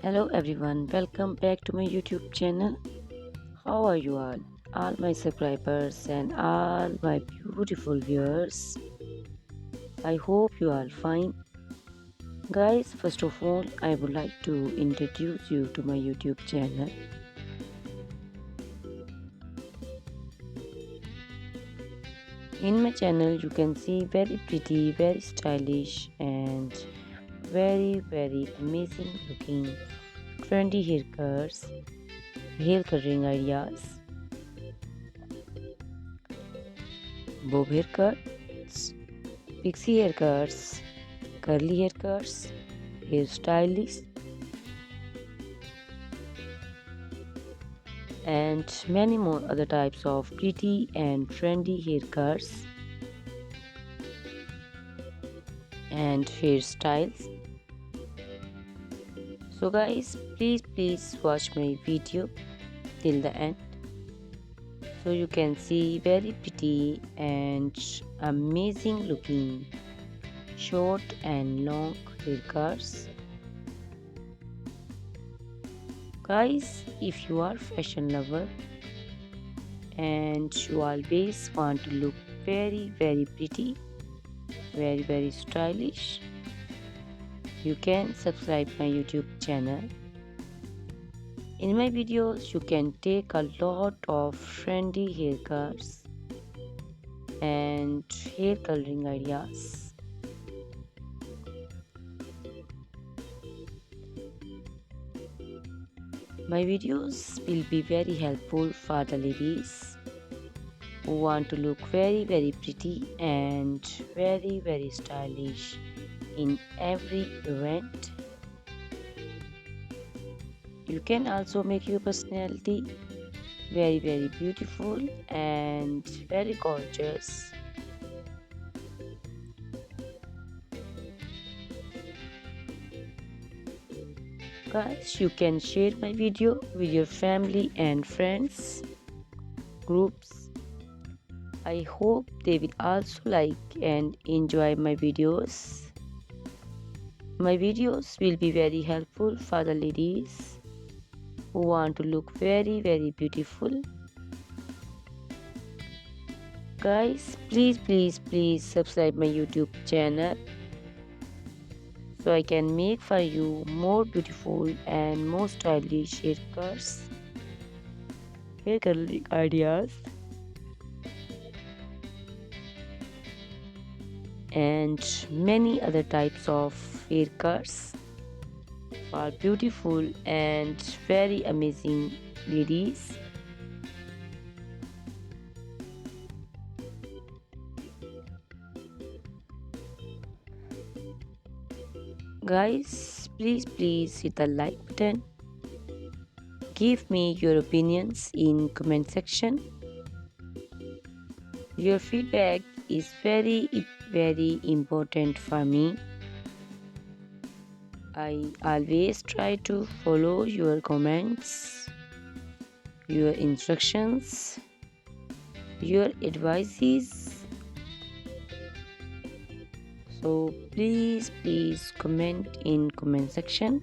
Hello everyone, welcome back to my YouTube channel. How are you all my subscribers and all my beautiful viewers? I hope you are fine. Guys, first of all, I would like to introduce you to my YouTube channel. In my channel, you can see very pretty, very stylish, and very amazing looking trendy haircuts, hair coloring ideas, bob haircuts, pixie haircuts, curly haircuts, hairstyles, and many more other types of pretty and trendy haircuts and hairstyles. So guys, please watch my video till the end so you can see very pretty and amazing looking short and long haircuts. Guys, if you are fashion lover and you always want to look very pretty, very stylish, you can subscribe my YouTube channel. In my videos, you can take a lot of trendy haircuts and hair coloring ideas. My videos will be very helpful for the ladies who want to look very pretty and very stylish in every event. You can also make your personality very beautiful and very gorgeous. Guys, you can share my video with your family and friends groups. I hope they will also like and enjoy my videos. My videos will be very helpful for the ladies who want to look very beautiful. Guys, please subscribe my YouTube channel so I can make for you more beautiful and more stylish haircuts, hair coloring ideas, and many other types of haircuts for beautiful and very amazing ladies. Guys, please hit the like button. Give me your opinions in comment section. Your feedback is very important for me. I always try to follow your comments, your instructions, your advices. So please comment in comment section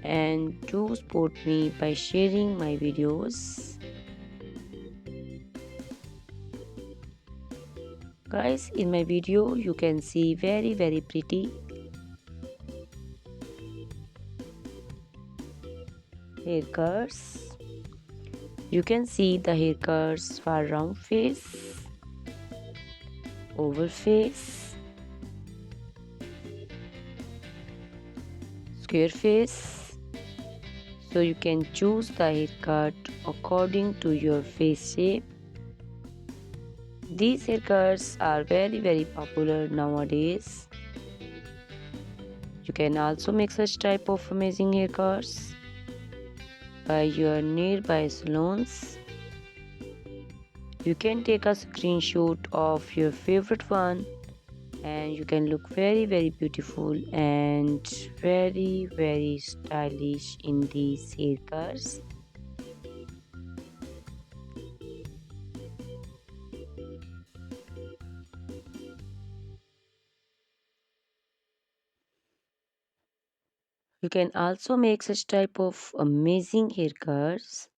and do support me by sharing my videos. Guys, in my video you can see very pretty haircuts. You can see the haircuts for round face, oval face, square face. So you can choose the haircut according to your face shape. These haircuts are very popular nowadays. You can also make such type of amazing haircuts by your nearby salons. You can take a screenshot of your favorite one and you can look very beautiful and very stylish in these haircuts. You can also make such type of amazing haircuts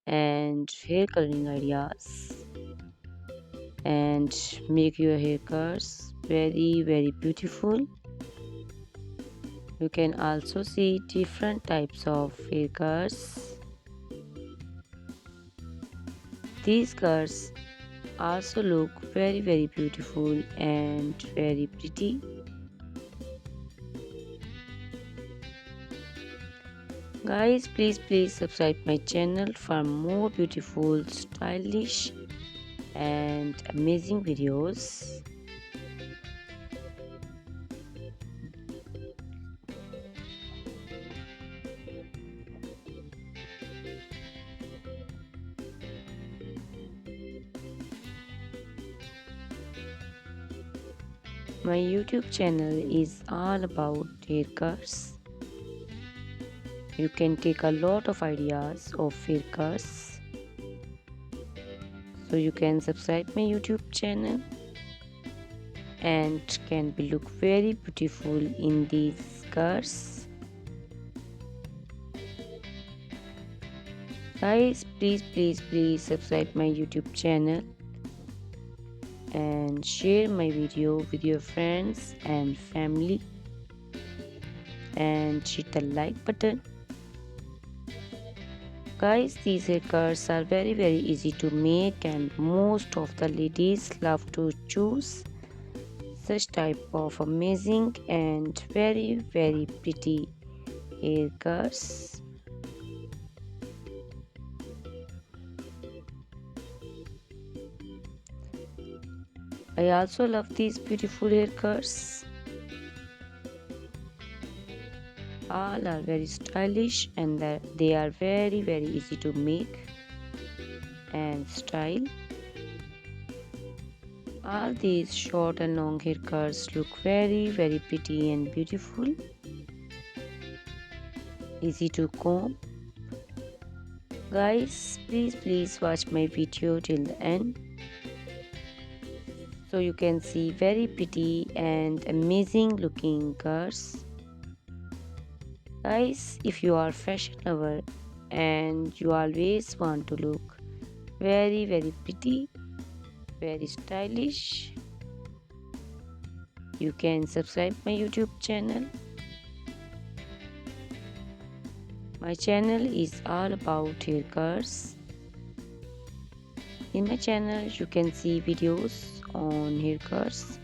and hair coloring ideas and make your haircuts very beautiful. You can also see different types of haircuts. These cuts also look very beautiful and very pretty. Guys, please subscribe my channel for more beautiful, stylish and amazing videos. My YouTube channel is all about haircuts. You can take a lot of ideas of haircuts. So you can subscribe my YouTube channel and can be look very beautiful in these cuts. Guys, please subscribe my YouTube channel and share my video with your friends and family and hit the like button. Guys, these haircuts are very easy to make and most of the ladies love to choose such type of amazing and very pretty haircuts. I also love these beautiful haircuts. All are very stylish and they are very easy to make and style. All these short and long haircuts look very pretty and beautiful. Easy to comb. Guys, please watch my video till the end so you can see very pretty and amazing looking curls. Guys, if you are fashion lover and you always want to look very pretty, very stylish, you can subscribe my YouTube channel. My channel is all about haircuts. In my channel you can see videos on haircuts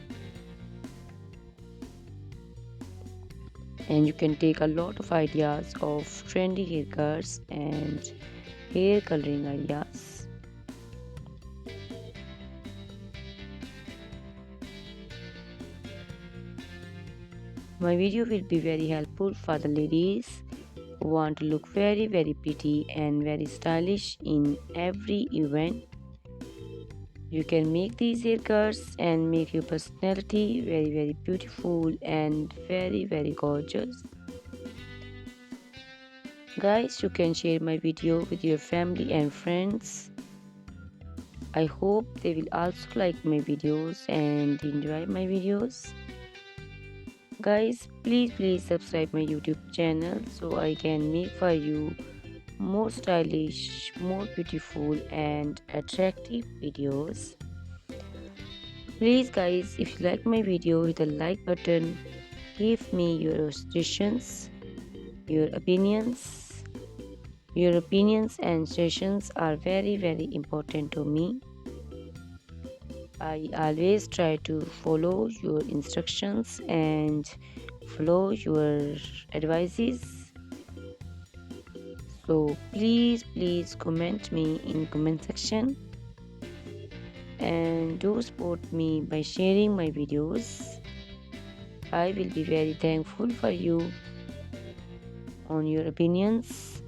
and you can take a lot of ideas of trendy haircuts and hair coloring ideas. My video will be very helpful for the ladies who want to look very pretty and very stylish in every event. You can make these haircuts and make your personality very beautiful and very gorgeous. Guys, you can share my video with your family and friends. I hope they will also like my videos and enjoy my videos. Guys, please subscribe my YouTube channel so I can make for you more stylish, more beautiful and attractive videos. Please guys, if you like my video, hit the like button. Give me your suggestions, your opinions. Your opinions and suggestions are very important to me. I always try to follow your instructions and follow your advices. So please comment me in comment section and do support me by sharing my videos. I will be very thankful for you on your opinions.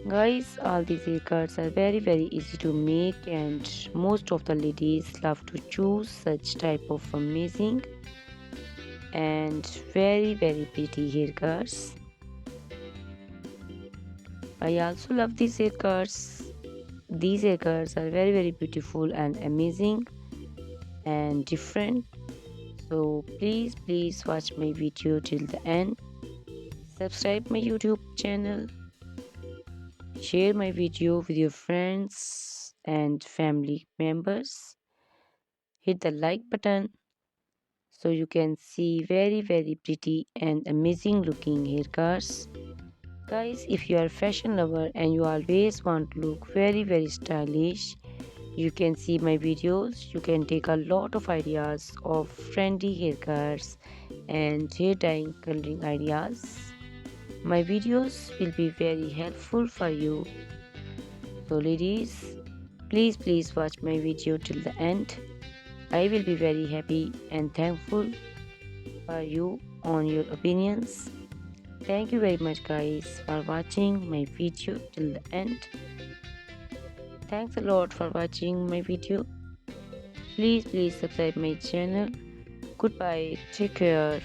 Guys, all these haircuts are very easy to make and most of the ladies love to choose such type of amazing and very pretty haircuts. I also love these haircuts. These haircuts are very beautiful and amazing and different. So please watch my video till the end Subscribe my YouTube channel, share my video with your friends and family members. Hit the like button so you can see very pretty and amazing looking haircuts. Guys, if you are a fashion lover and you always want to look very stylish, you can see my videos. You can take a lot of ideas of trendy haircuts and hair dyeing coloring ideas. My videos will be very helpful for you. So ladies, please watch my video till the end. I will be very happy and thankful for you on your opinions. Thank you very much guys for watching my video till the end. Thanks a lot for watching my video. Please subscribe my channel. Goodbye. Take care.